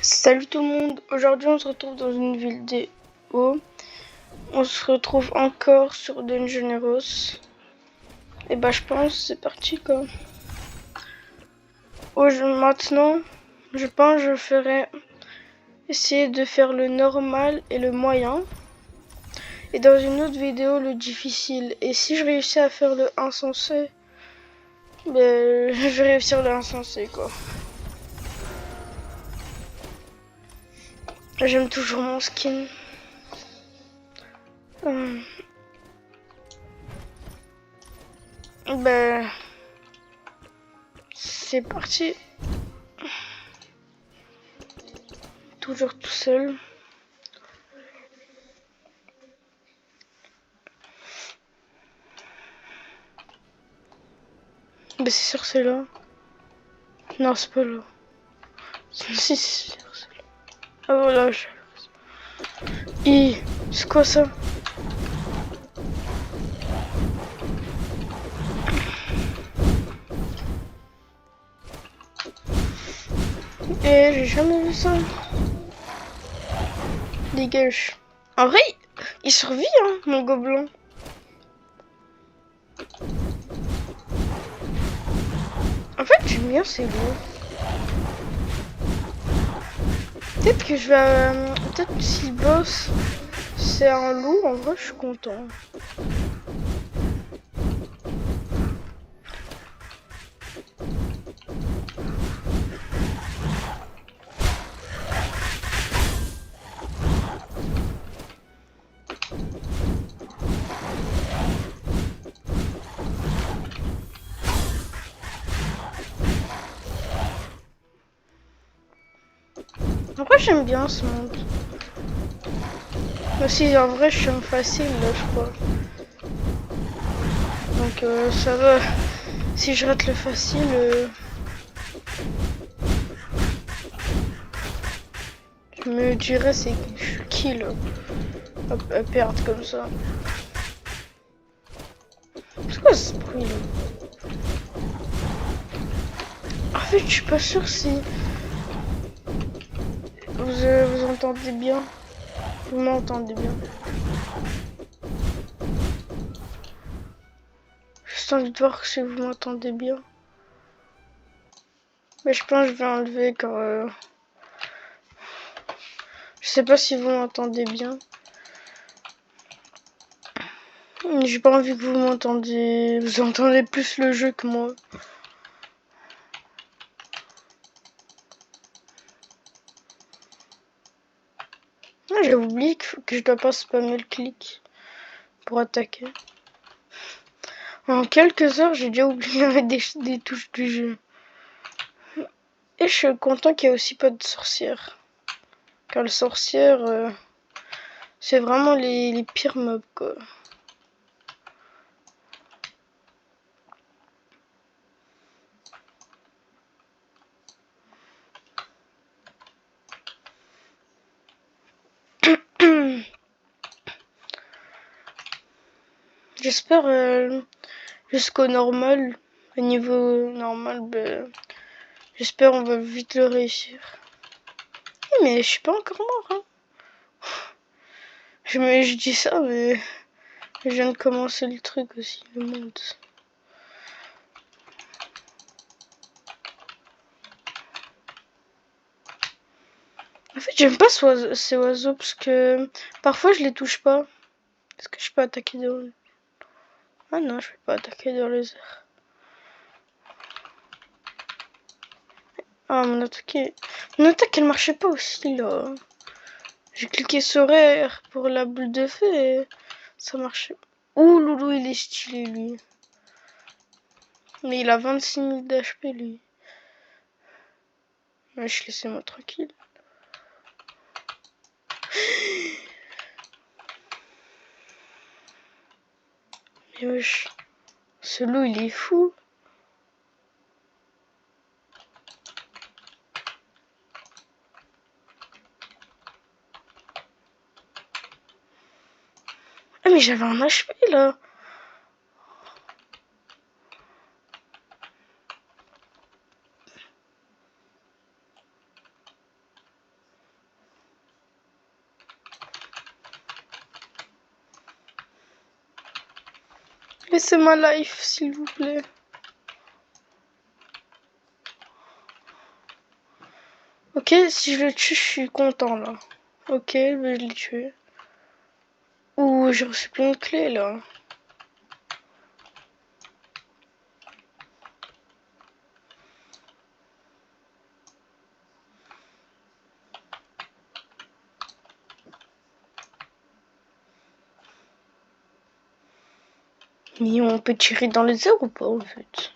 Salut tout le monde, aujourd'hui on se retrouve dans une vidéo. On se retrouve encore sur Dangerous. Et bah je pense c'est parti quoi. Maintenant, je pense je ferai essayer de faire le normal et le moyen. Et dans une autre vidéo le difficile. Et si je réussis à faire le insensé, ben je vais réussir le insensé quoi. J'aime toujours mon skin. Ben c'est parti. Toujours tout seul. Bah c'est sûr c'est là. Non c'est pas là. Si c'est sûr c'est là. Ah voilà je... c'est quoi ça? Eh j'ai jamais vu ça. Dégage. En vrai il survit hein mon gobelin. En fait j'aime bien ces loups. Peut-être que je vais... peut-être que si le boss c'est un loup, en vrai je suis content. En vrai j'aime bien ce monde. Mais si en vrai je suis en facile là je crois. Donc ça va. Si je rate le facile... je me dirais c'est que je suis kill à perdre comme ça. C'est quoi ce bruit là? En fait je suis pas sûre si vous entendez bien. Vous m'entendez bien. Juste envie de voir si vous m'entendez bien. Mais je pense que je vais enlever quand... Je sais pas si vous m'entendez bien. J'ai pas envie que vous m'entendiez... Vous entendez plus le jeu que moi. Ah, j'ai oublié que je dois pas spammer le clic pour attaquer. En quelques heures, j'ai déjà oublié des touches du jeu. Et je suis content qu'il n'y ait aussi pas de sorcière. Car les sorcières, c'est vraiment les pires mobs quoi. J'espère jusqu'au normal, au niveau normal, ben, j'espère on va vite le réussir. Mais je suis pas encore mort. Hein. Je dis ça, mais je viens de commencer le truc aussi, le monde. En fait, j'aime pas ces oiseaux parce que parfois je les touche pas. Est-ce que je peux attaquer dans... Ah non, je peux pas attaquer dans les airs. Ah, mon attaque, elle marchait pas aussi, là. J'ai cliqué sur R pour la boule de feu et ça marchait. Ouh, Loulou, il est stylé, lui. Mais il a 26 000 d'HP, lui. Wesh, laissez-moi tranquille. Mais wesh, ce loup, il est fou. Ah, mais j'avais un HP, là. Mais c'est ma life, s'il vous plaît. Ok, si je le tue, je suis content là. Ok, ben, je l'ai tué. Ouh, j'ai reçu plein de clés là. Mais on peut tirer dans les airs ou pas en fait?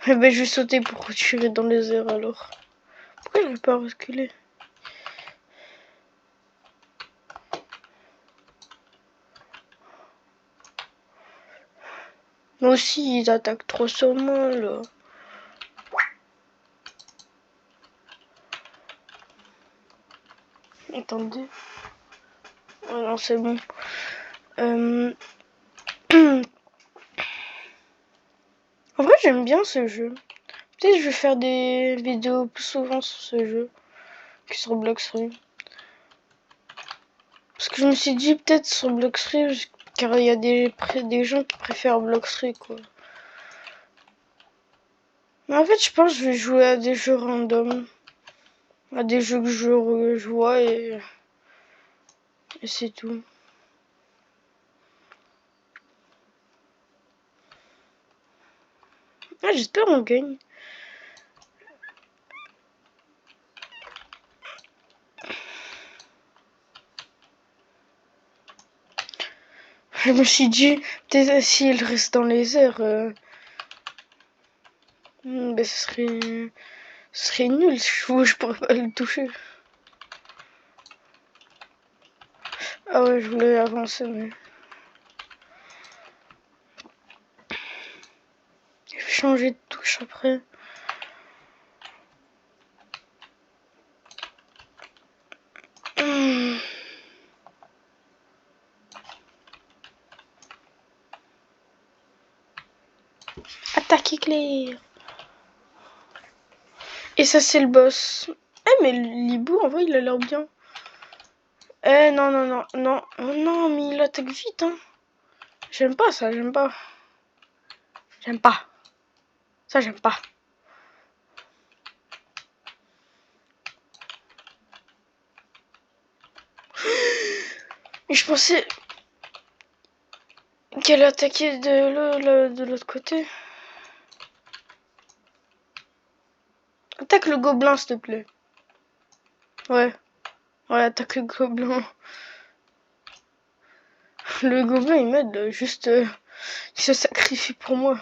Eh ben je vais sauter pour tirer dans les airs alors. Pourquoi je vais pas reculer? Moi aussi ils attaquent trop sur moi là. Attendez. Oh non c'est bon. En vrai j'aime bien ce jeu. Peut-être que je vais faire des vidéos plus souvent sur ce jeu que sur Bloxroom. Parce que je me suis dit peut-être sur Bloxroom, car il y a des gens qui préfèrent Bloxroom quoi. Mais en fait je pense que je vais jouer à des jeux random. À des jeux que je vois et c'est tout. Ah, j'espère on gagne. Je me suis dit, peut-être s'il reste dans les airs, ben ce serait nul. Je pourrais pas le toucher. Ah ouais, je voulais avancer, mais... Je vais changer de touche après. Attaque éclair. Et ça, c'est le boss. Eh, mais l'hibou, en vrai, il a l'air bien. Eh, non, non, non, non. Oh non, mais il attaque vite, hein. J'aime pas ça, j'aime pas. J'aime pas. Ça, j'aime pas. Mais je pensais qu'elle attaquait de l'autre côté. Attaque le gobelin, s'il te plaît. Ouais. Ouais, attaque le gobelin. Le gobelin, il m'aide, juste... il se sacrifie pour moi.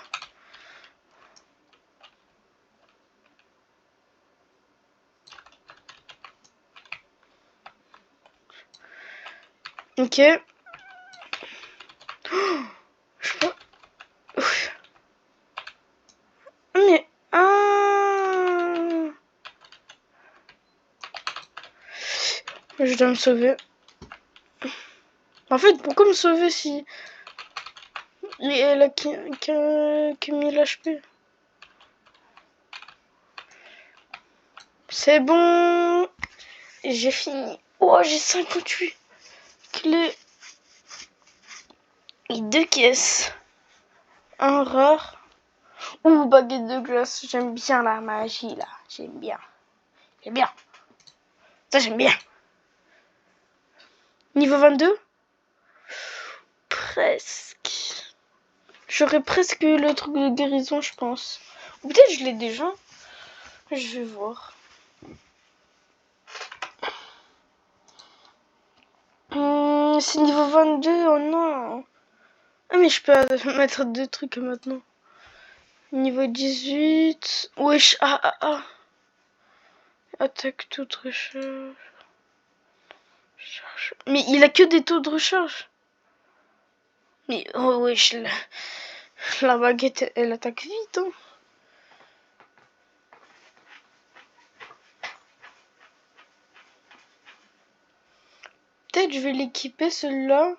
Ok. Oh, je peux... Ouf. Mais... Ah, je dois me sauver. En fait, pourquoi me sauver si... elle a que 1000 HP. C'est bon. J'ai fini. Oh, j'ai 58 clés. Et 2 caisses. Un rare. Ouh, baguette de glace. J'aime bien la magie, là. J'aime bien. J'aime bien. Ça, j'aime bien. Niveau 22 ? Presque. J'aurais presque le truc de guérison, je pense. Ou peut-être je l'ai déjà. Je vais voir. C'est niveau 22, oh non. Ah mais je peux mettre 2 trucs maintenant. Niveau 18. Wesh, Attaque toute recharge. Mais il a que des taux de recharge. Mais oh wesh, la baguette, elle attaque vite, hein. Peut-être je vais l'équiper celui-là.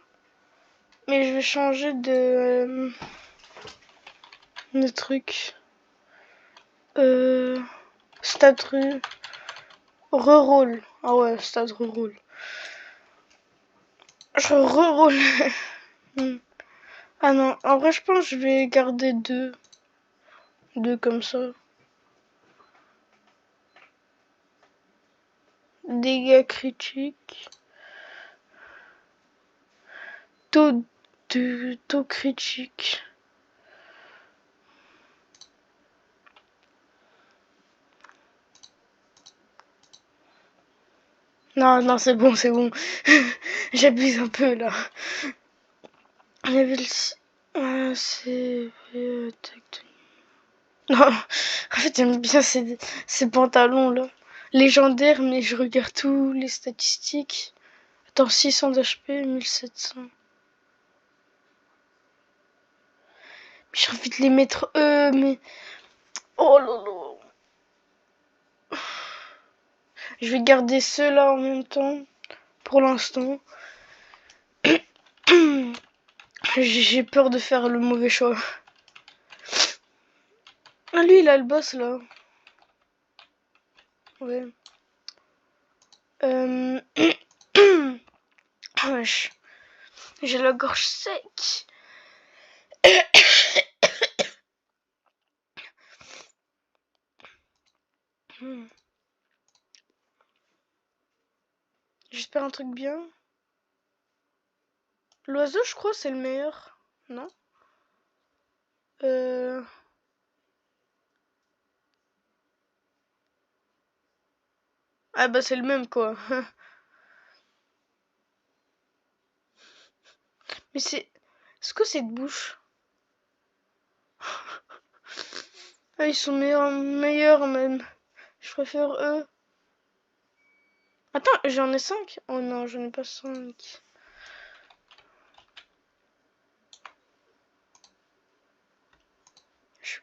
Mais je vais changer de truc. Stat reroll. Ah ouais, stat reroll. Je reroll. Ah non, en vrai, je pense que je vais garder deux. Deux comme ça. Dégâts critiques. Taux critique. Non, non, c'est bon, c'est bon. J'abuse un peu là. Level 6. C'est. Non, en fait, j'aime bien ces pantalons là. Légendaires, mais je regarde tous les statistiques. Attends, 600 d'HP, 1700. Mais j'ai envie de les mettre eux, mais. Oh là là. Je vais garder ceux-là en même temps. Pour l'instant. J'ai peur de faire le mauvais choix. Ah, lui, il a le boss là. Ouais. Wesh. J'ai la gorge sec. J'espère un truc bien. L'oiseau, je crois, c'est le meilleur. Non? Ah bah c'est le même quoi. Mais c'est... Est-ce que c'est de bouche? Ah, ils sont meilleurs même. Je préfère eux. Attends, j'en ai 5. Oh non, j'en ai pas 5.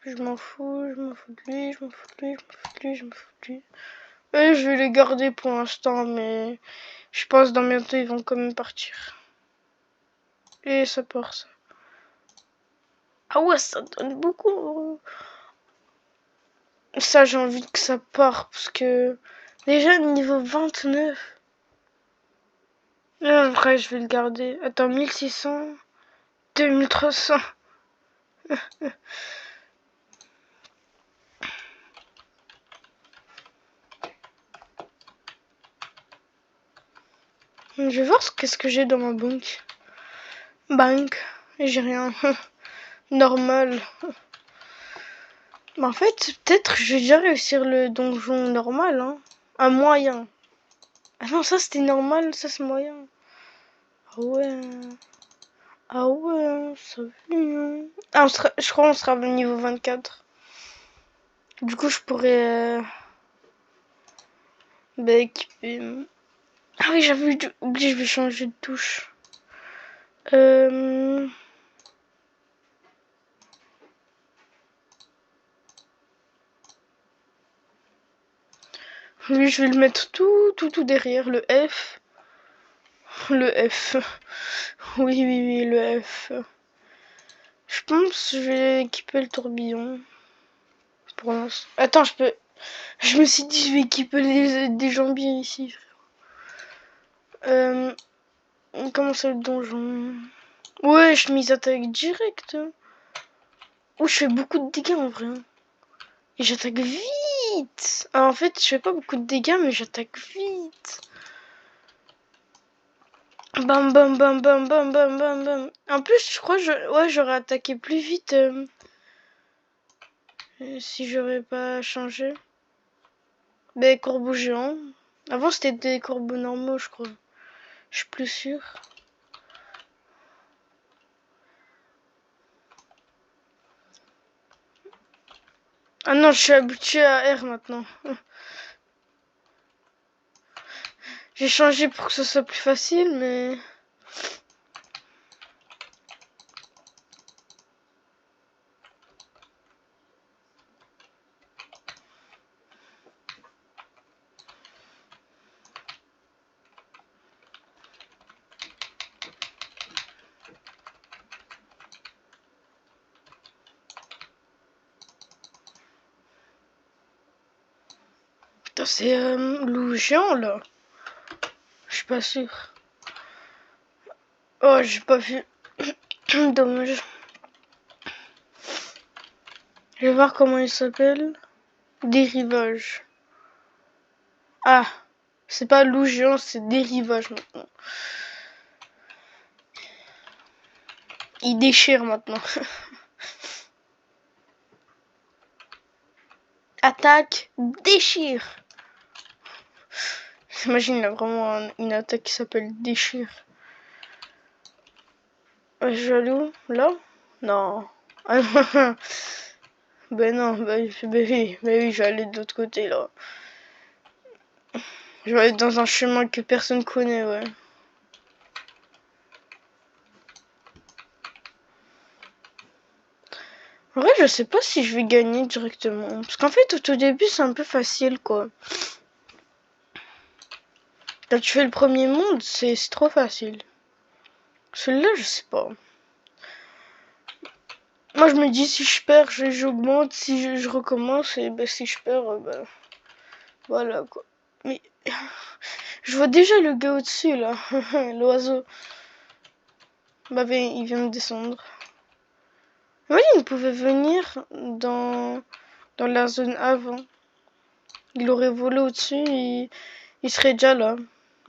Je m'en fous, je m'en fous de lui, je m'en fous de lui, je m'en fous de lui, je m'en fous de lui. Et je vais les garder pour l'instant, mais je pense dans bientôt ils vont quand même partir. Et ça part ça. Ah ouais, ça donne beaucoup. Ça, j'ai envie que ça parte parce que déjà niveau 29. Là, après, je vais le garder. Attends, 1600, 2300. Je vais voir qu'est-ce que j'ai dans ma banque. J'ai rien. Normal. Bah, en fait, peut-être je vais déjà réussir le donjon normal. Hein. Un moyen. Ah non, ça c'était normal, ça c'est moyen. Ah ouais. Ah ouais, ça va. Ah, je crois qu'on sera au niveau 24. Du coup, je pourrais équiper. Ah oui, j'avais oublié, je vais changer de touche. Lui, je vais le mettre tout derrière. Le F. Le F. Oui, le F. Je pense que je vais équiper le tourbillon. Pour l'instant. Attends, je peux... Je me suis dit, je vais équiper des jambiers ici. Comment c'est le donjon? Ouais, je mise attaque directe. Oh, je fais beaucoup de dégâts en vrai. Et j'attaque vite. Ah, en fait, je fais pas beaucoup de dégâts, mais j'attaque vite. Bam, bam, bam, bam, bam, bam, bam, bam. En plus, je crois que ouais, j'aurais attaqué plus vite si j'aurais pas changé. Ben, corbeau géant. Avant, c'était des corbeaux normaux, je crois. Je suis plus sûre. Ah non, je suis habituée à R maintenant. J'ai changé pour que ce soit plus facile, mais... Putain, c'est loup géant, là. Je suis pas sûre. Oh, j'ai pas vu. Dommage. Je vais voir comment il s'appelle. Dérivage. Ah, c'est pas loup géant, c'est dérivage maintenant. Il déchire maintenant. Attaque, déchire. J'imagine, il a vraiment une attaque qui s'appelle déchire. Jaloux, là? Non. Ben non, ben oui, je vais aller de l'autre côté là. Je vais aller dans un chemin que personne connaît, ouais. En vrai, je sais pas si je vais gagner directement. Parce qu'en fait, au tout début, c'est un peu facile, quoi. Quand tu fais le premier monde, c'est trop facile. Celui-là, je sais pas. Moi, je me dis, si je perds, j'augmente. Si je recommence, et ben, si je perds, ben, voilà, quoi. Mais je vois déjà le gars au-dessus, là. L'oiseau. Bah, il vient de descendre. Oui, il pouvait venir dans la zone avant. Il aurait volé au-dessus et il serait déjà là,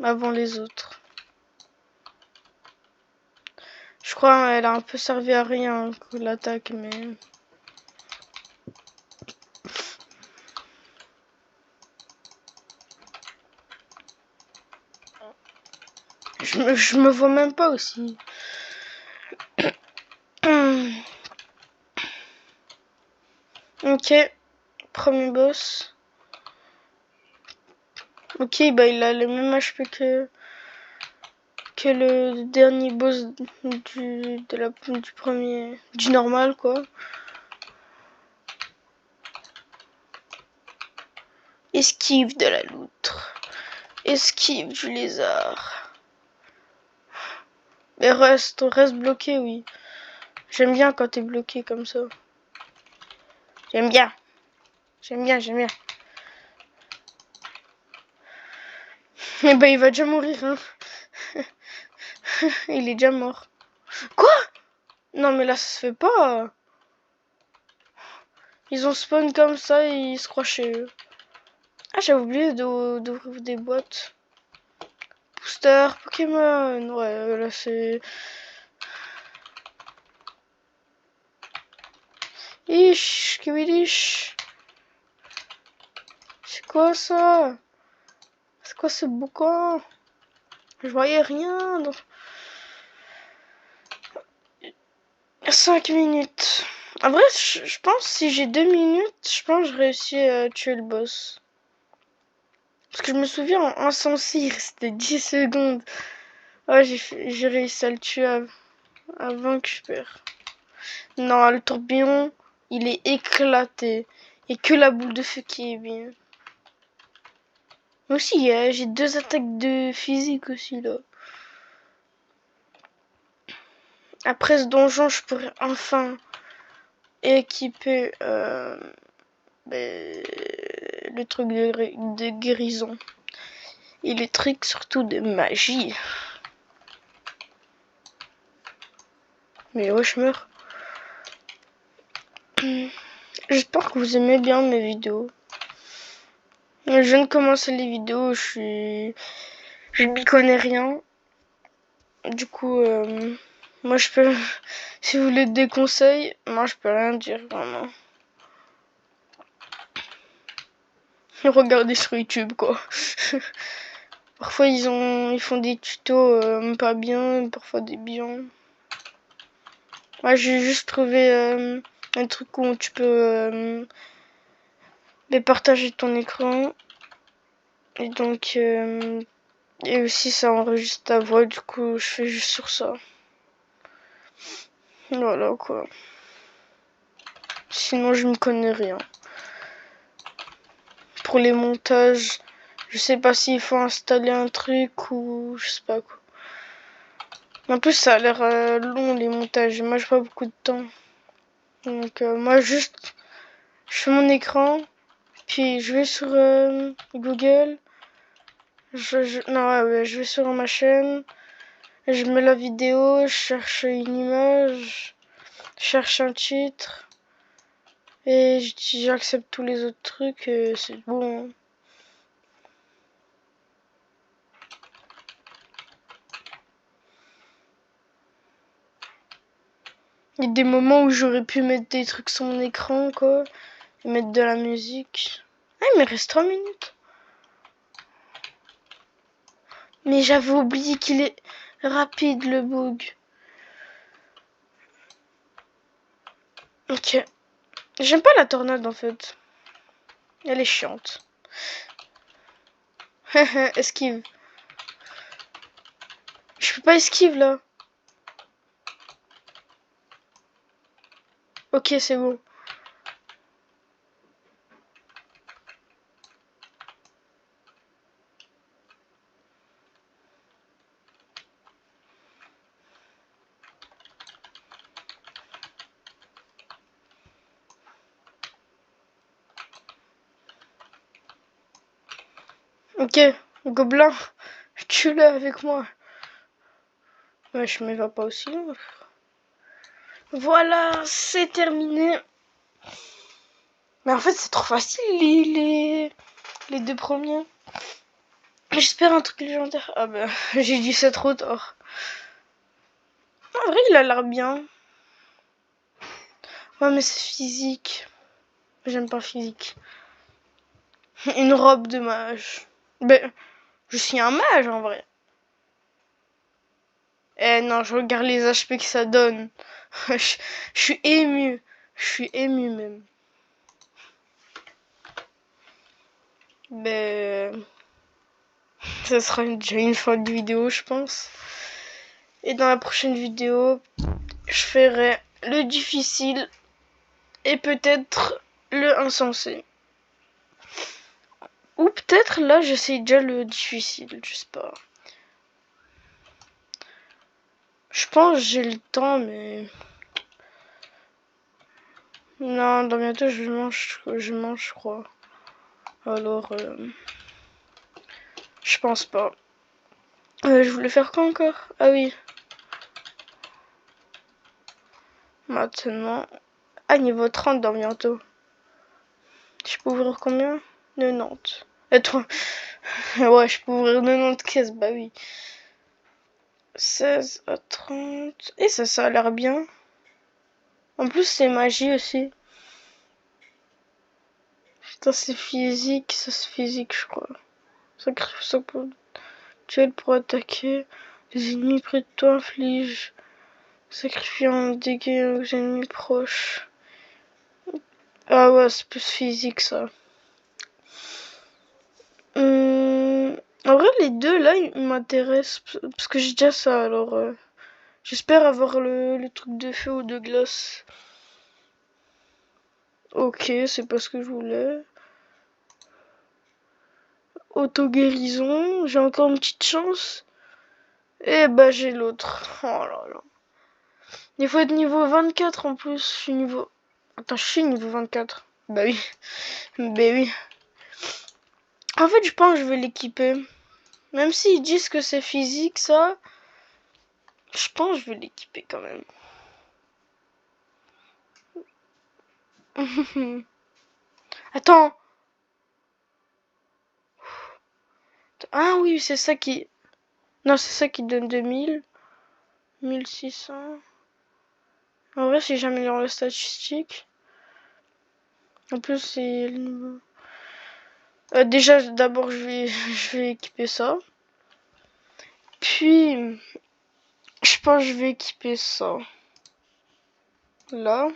avant les autres. Je crois qu'elle a un peu servi à rien, l'attaque, mais... Je me vois même pas aussi. Ok, premier boss. Ok, bah il a le même HP que le dernier boss du premier, du normal, quoi. Esquive de la loutre. Esquive du lézard. Mais reste bloqué, oui. J'aime bien quand t'es bloqué comme ça. J'aime bien. J'aime bien. Mais bah il va déjà mourir, hein. Il est déjà mort. Quoi? Non mais là ça se fait pas. Ils ont spawn comme ça et ils se croient chez eux. Ah, j'avais oublié d'ouvrir des boîtes. Booster, Pokémon. Ouais, là c'est... Ish, Kiwidish. C'est quoi ça? C'est quoi ce boucan? Je voyais rien. Donc... 5 minutes. En vrai, je pense si j'ai 2 minutes, je pense que je réussis à tuer le boss. Parce que je me souviens, en sens, il restait 10 secondes. Ouais, j'ai réussi à le tuer avant que je perds. Non, le tourbillon, il est éclaté. Et que la boule de feu qui est bien. Moi aussi, j'ai 2 attaques de physique aussi, là. Après ce donjon, je pourrais enfin équiper le truc de guérison. Et les trucs surtout de magie. Mais ouais, je meurs. J'espère que vous aimez bien mes vidéos. Je viens de commencer les vidéos, je n'y connais rien. Du coup, moi je peux... Si vous voulez des conseils, moi je peux rien dire vraiment. Regardez sur YouTube quoi. Parfois ils font des tutos pas bien, parfois des bien. Moi j'ai juste trouvé un truc où tu peux partager ton écran. Et donc et aussi ça enregistre ta voix, du coup je fais juste sur ça. Voilà quoi. Sinon je ne connais rien. Pour les montages, je sais pas s'il faut installer un truc ou je sais pas quoi. En plus ça a l'air long les montages, moi j'ai pas beaucoup de temps. Donc moi juste je fais mon écran, puis je vais sur Google. Non ouais, je vais sur ma chaîne, je mets la vidéo, je cherche une image, je cherche un titre. Et j'accepte tous les autres trucs, c'est bon. Il y a des moments où j'aurais pu mettre des trucs sur mon écran, quoi. Et mettre de la musique. Ah, il me reste 3 minutes. Mais j'avais oublié qu'il est rapide, le bug. Ok. J'aime pas la tornade, en fait. Elle est chiante. Esquive. Je peux pas esquive, là. Ok, c'est bon. Ok, gobelin, tue-le avec moi. Ouais, je m'y vais pas aussi loin. Voilà, c'est terminé. Mais en fait, c'est trop facile, les deux premiers. J'espère un truc légendaire. Ah bah, j'ai dit ça trop tard. En vrai, il a l'air bien. Ouais, mais c'est physique. J'aime pas physique. Une robe de mage. Ben, je suis un mage, en vrai. Eh non, je regarde les HP que ça donne. je suis ému. Je suis ému, même. Ben... Ça sera déjà une fin de vidéo, je pense. Et dans la prochaine vidéo, je ferai le difficile et peut-être le insensé. Ou peut-être là, j'essaye déjà le difficile, je sais pas. Je pense que j'ai le temps, mais... Non, dans bientôt, je mange, je crois. Alors, je pense pas. Je voulais faire quoi encore? Ah oui. Maintenant. Ah, niveau 30 dans bientôt. Je peux ouvrir combien? 90. Attends. Ouais, je peux ouvrir 90 caisses, bah oui. 16 à 30. Et ça a l'air bien. En plus, c'est magie aussi. Putain, c'est physique. Ça, c'est physique, je crois. Sacrifice ça pour tuer pour attaquer. Les ennemis près de toi infligent. Sacrifier un dégât aux ennemis proches. Ah ouais, c'est plus physique, ça. En vrai, les deux, là, ils m'intéressent. Parce que j'ai déjà ça, alors... J'espère avoir le truc de feu ou de glace. Ok, c'est pas ce que je voulais. Auto-guérison, j'ai encore une petite chance. Et bah j'ai l'autre. Oh là là. Il faut être niveau 24 en plus. Je suis niveau... Attends, je suis niveau 24. Bah oui. Bah oui. En fait, je pense que je vais l'équiper. Même s'ils disent que c'est physique, ça... Je pense que je vais l'équiper quand même. Attends. Ah oui, c'est ça qui... Non, c'est ça qui donne 2000. 1600. En vrai, si j'améliore la statistique. En plus, c'est le niveau. Déjà, d'abord, je vais équiper ça. Puis, je pense que je vais équiper ça. Là.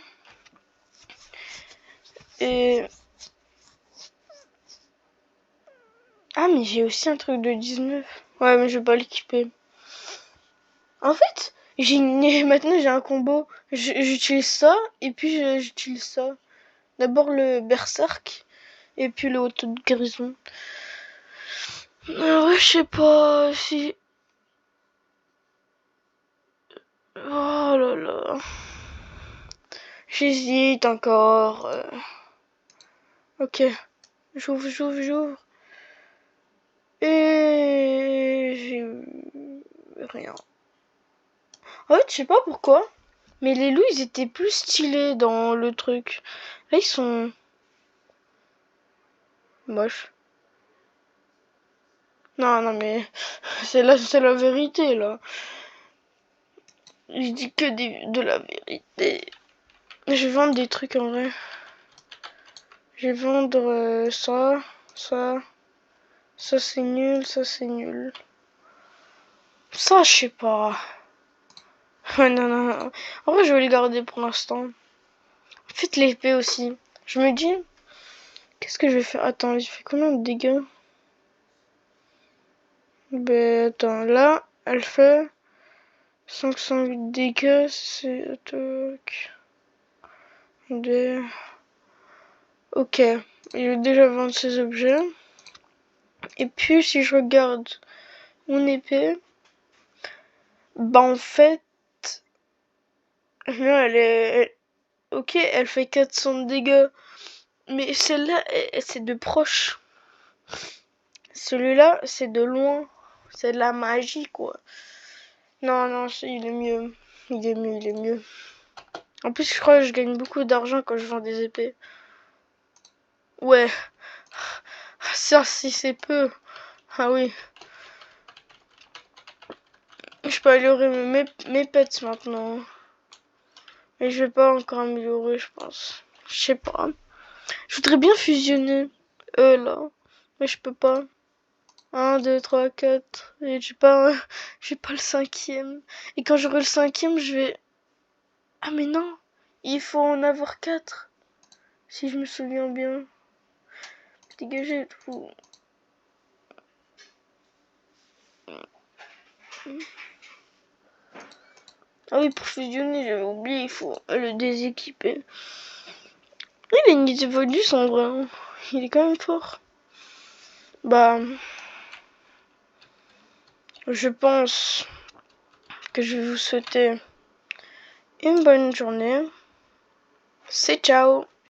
Et... Ah, mais j'ai aussi un truc de 19. Ouais, mais je vais pas l'équiper. En fait, maintenant j'ai un combo. J'utilise ça, et puis j'utilise ça. D'abord le berserk, et puis le auto de guérison. Ouais, je sais pas si... Oh là là. J'hésite encore. Ok. J'ouvre. Et j'ai rien. En fait, je sais pas pourquoi, mais les loups, ils étaient plus stylés dans le truc. Là, ils sont moches. Non, non, mais c'est la vérité, là. Je dis que de la vérité. Je vais vendre des trucs en vrai. Je vais vendre ça, ça. Ça c'est nul, ça c'est nul. Ça, je sais pas. Non, non, non. En vrai, je vais le garder pour l'instant. Faites l'épée aussi. Je me dis, qu'est-ce que je vais faire? Attends, il fait combien de dégâts? Ben, attends, là, elle fait 500 dégâts, c'est... Ok, il veut déjà vendre ses objets. Et puis, si je regarde mon épée, bah en fait... Là, ok, elle fait 400 dégâts. Mais celle-là, c'est de proche. Celui-là, c'est de loin. C'est de la magie, quoi. Non, non, il est mieux. Il est mieux, il est mieux. En plus, je crois que je gagne beaucoup d'argent quand je vends des épées. Ouais. Ça, si c'est peu. Ah oui. Je peux améliorer mes pets maintenant. Mais je vais pas encore améliorer, je pense. Je sais pas. Je voudrais bien fusionner. Là. Mais je peux pas. 1, 2, 3, 4. Et j'ai pas le cinquième. Et quand j'aurai le cinquième, je vais... Ah mais non. Il faut en avoir 4. Si je me souviens bien. Dégagez tout. Ah oui, pour fusionner, j'avais oublié, il faut le déséquiper. Il a une idée volue, en vrai. Hein. Il est quand même fort. Bah... Je pense que je vais vous souhaiter une bonne journée. C'est ciao!